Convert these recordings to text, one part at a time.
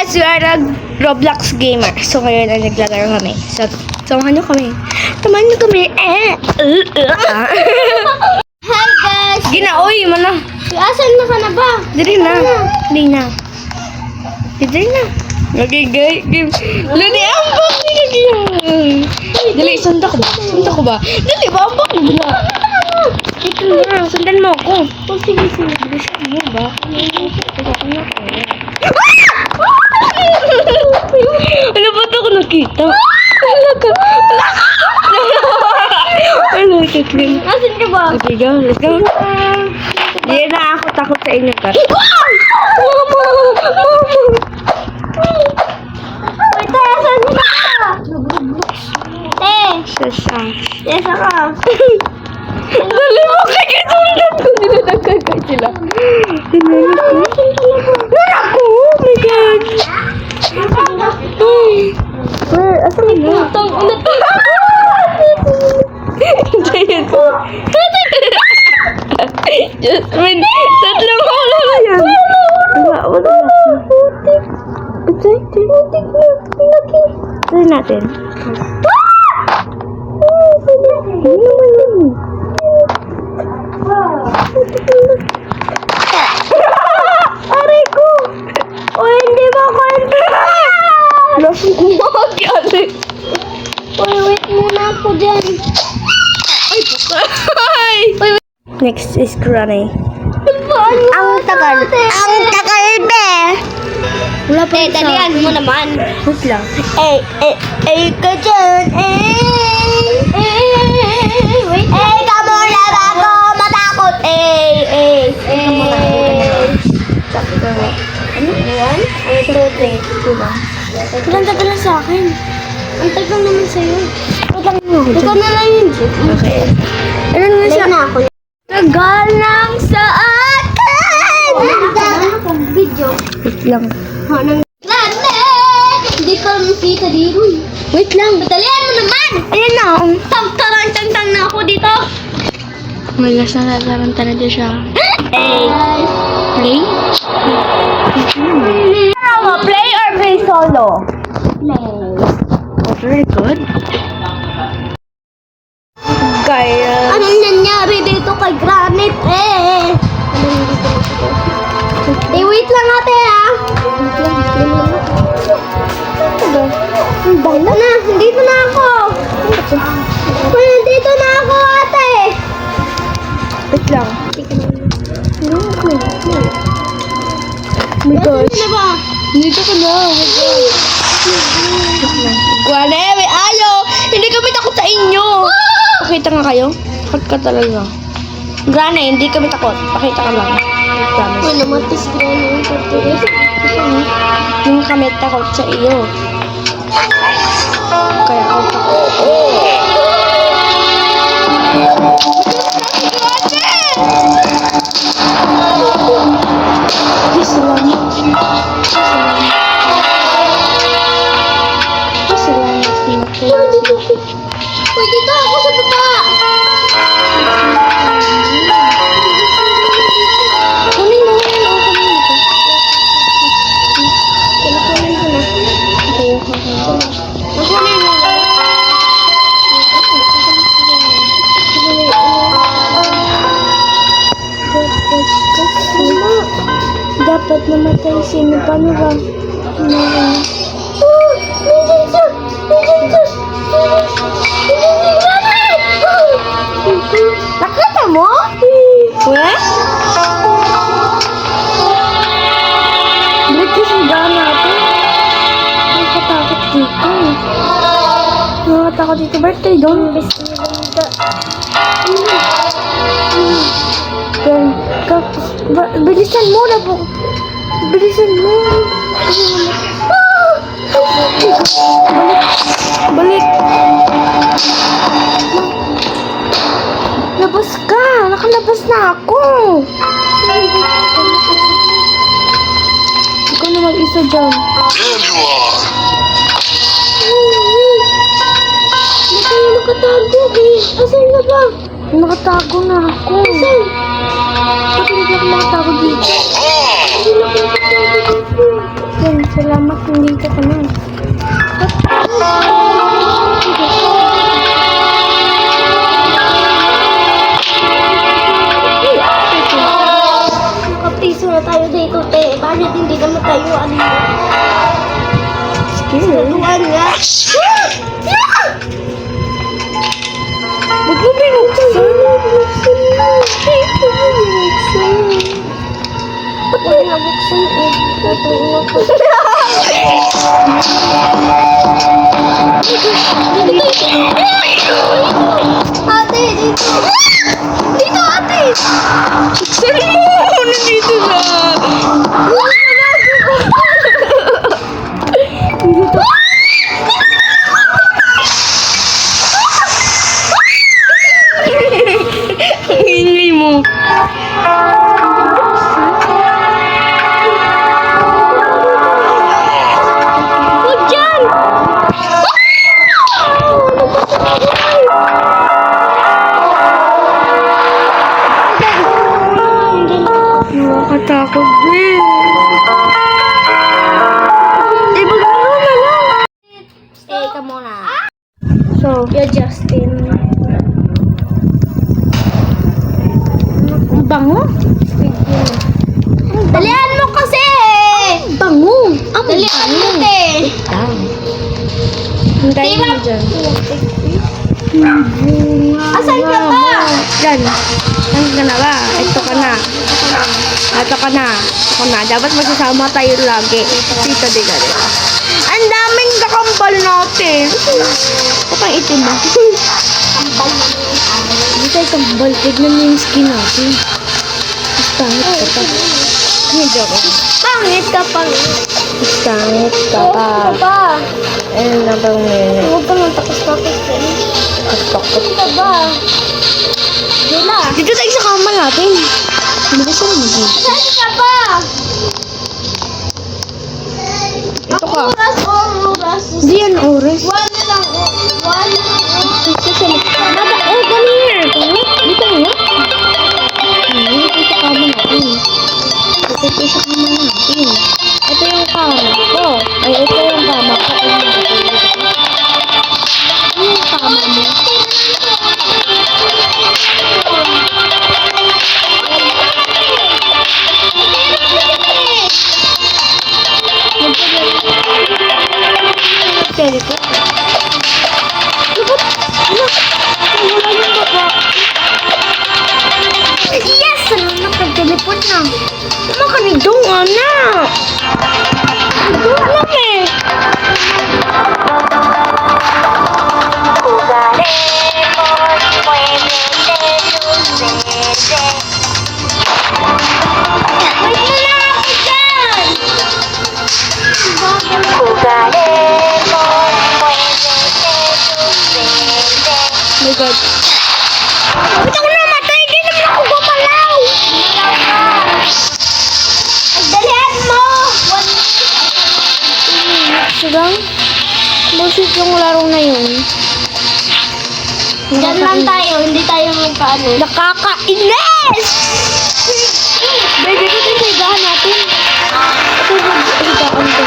guys, we are a Roblox gamer. So ngayon ay naglalaro kami. So, samahan nyo kami. Samahan nyo kami. Hi guys! Ginaoy mo na. Asan na ka na ba? Dili na. Dili na. Dili na. Nagigay. Lali, ambak. Dali, sundan ko ba? Sundan ko ba? Dali, ambak mo na. Ito na, sundan mo ako. Oh, sige. Bilisan mo ba? Ano ba ito ko nakita? Ano ka? Asan ka ba? Okay, go. Let's go. Hindi na ako takot sa inyo, Kat. Wait, asan ka? Sasash. Yes, ako. Dali mo kaya sundan ko. Hindi na nagkagay sila. Ako! Oh my God! Where? Asan na? Tong ulit. Jayan ko. Jasmine, tatlong ulo na yan. Wala. Putik na. Try natin. Ano naman yan? Aray ko! O hindi mo kwento! Lasing kumaki, Alex. Uy, wait muna ako dyan. Ay, pukay! Next is Granny. Ang tagal. Ang tagal, be. Wala pa isa. Dalian mo naman. Wait lang. Ka dyan. Wait. Ka muna bago matakot. Ano? One? Two, three. Ilan tagal na sa akin? Ang tagal naman sa'yo. Wait lang mo. Ikaw na lang yun, Jeep. Okay. Ano naman Late siya? na ako. Tagal lang sa akin! Ang video. Wait lang. Hanang grande! Hindi ka makita dito. Wait lang. Dalian mo naman! Ayan na. Tang-tang na ako dito. May lasa na taranta na dyan siya. Play? Play or play solo? Play. Oh, very good. Kaya... Anong nangyari dito kay Granite wait lang ate Dala na, dito na ako. Dito na ako ate. Wait lang. Oh my gosh. Ano ba? Dito ka na. Oh my gosh. Guane, may ayaw. Hindi kami takot sa inyo. Pakita nga kayo. Takot ka talaga. Granny, hindi kami takot. Pakita ka lang. I promise. Uy, namatis Granite yung pagtulis. Hindi kami takot sa iyo. Kaya ako takot. Uy, dito ako sa baba. Kunin mo. Kunin ko na. Kunin mo na. Dapat namatay sino. Paano ba? Nakita mo? Weh? Ba't kasi daan natin? Nakakatakot dito. Nakakatakot dito. Birthday doon. Bilisan mo na po. Bilisan mo. Balik. Labas ka. Nakalabas na ako. Ikaw na mag-isa dyan. There you are. Nakatago eh. Asan ka ba? Nakatago na ako. Asan? Bakit hindi ako makatago dito? Yan, salamat Nandito ka na. Nakapiso na tayo dito, te. Bakit hindi naman tayo ano? Tuwan nga. Ba't mo binuksan? Ba't mo nabuksan eh? Natulog ko. Ate, dito. Dito, ate. Saan mo? Nandito na. Dito. Ang ingay mo. Huwag dyan. Nakakatakot din. Ibag mo na lang. Stay ka muna. So, You're Justin. ang bango. Dalihan mo kasi! Bango. Ang Dalihan mo, te. Down. Hintayin mo dyan. Asan ka ba? Yan. Yan ka na ba? Ito ka na. Ito ka na. Ito ka na. Dapat magsasama tayo lagi. Dito, dito, dito. Ang daming nakambal natin. Kapang itim ba? Hindi tayo kambal. Tignan mo yung skin natin. Mas pangit ka pa. Hindi ako. Pangit ka pa. Mas pangit ka pa. Ka pa. Ayun na bang ngayon? Huwag ka nang tapos-tapos din. Takot. Ka ba? Dila. Dito tayo sa kama natin. Bilis na mo. Saan ka ba? Ito ka. Oras. Hindi yan oras. One na lang. One. Dito sa kama. Oh, come here. Dito nga. Dito sa kama natin. Dito sa kama natin. Ito yung kama ko. Ay, ito yung kama ko. Ano yung kama mo? Teleport. Yes! Nakag-teleport na. Makanidong anak. Alam eh. Wait mo na ako dyan! My God. Ba't ako namatay? Di naman ako gumalaw. Dalihan mo! Sigang? Bullshit yung laro na yun. Diyan lang tayo, hindi tayo magpaano. Nakakainis! Baby, ito yung higaan natin. Ito yung higaan ko.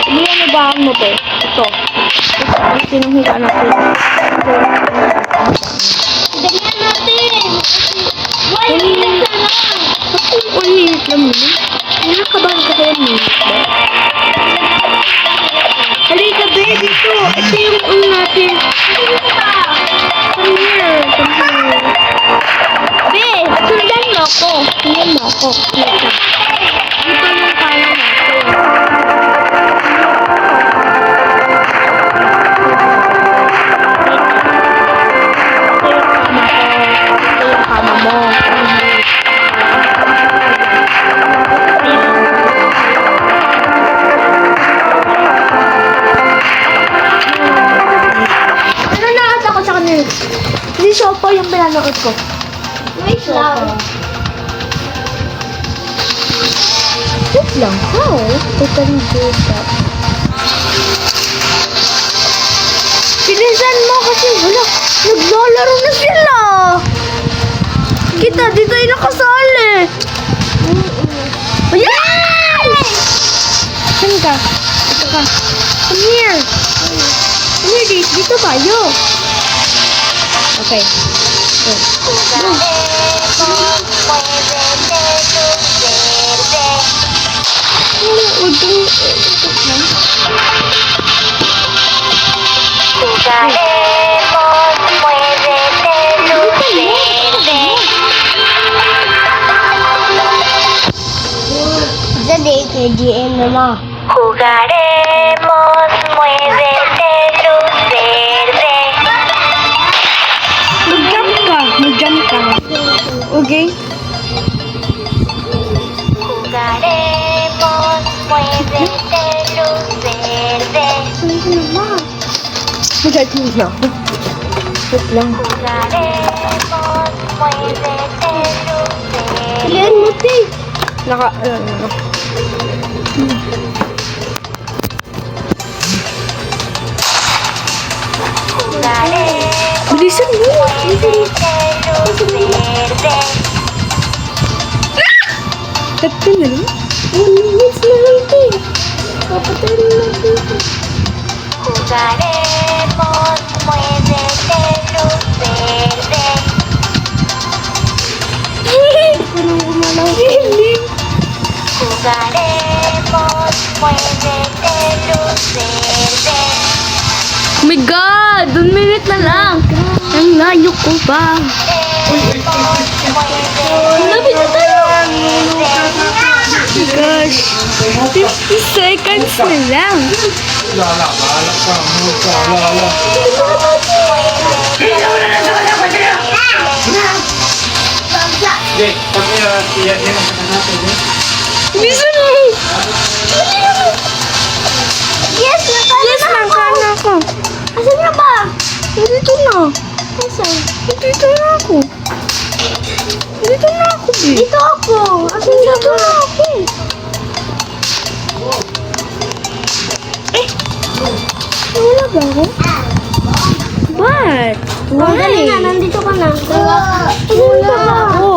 Hindi yung higaan mo, be. Ito. Ito yung higaan natin. Dalihan natin! Why minutes na lang? Ito yung 1 minute lang mo. Nakakabahan ka 1 minute ba? Halika, be, dito. Ito yung ano natin. Come here. Come here. Be, sundan mo ako. Sundan mo ako. Halika. Dito yung kaya natin. Ito yung kama ko. Ito yung kama mo. Ano nakata ko sa kanila? Hindi sopa yung pinanood ko. Wait lang. Wait lang. How? I can do that. Pinisan mo kasi wala. Naglalaro na sila. Kita, di tayo nakasali. Dito tayo. Okay. Huwag kang... Jadi kay GM naman. Jugaremos, muévete, luz verde. Mag-jump ka. Mag-jump ka. Okay? Jugaremos, muévete, luz verde. Mag-jump na ako. Wait lang. Jugaremos, muévete, luz verde. Kalian mo, te. Naka... Jugaremos, Bilisan mo. muévete, luz verde. Tatlo na lang. 1 minutes na lang, te. Papatay na natin. Jugaremos, muévete, luz verde. Ako nang gumalaw. Jugaremos, muévete, luz verde. Oh my God! 1 minute na lang. Ang layo ko ba? Lapit na tayo. Gosh. 50 seconds na lang. Bilisan mo. Yes, Yes, nakana ako. Asan na ba? Dito na. Asan? Dito na ako. Dito na ako, B. Dito ako. Asan na Dito ba? na ako. Wala ba ako? What? Oh, dali na, nandito ka na. Wala ba ako?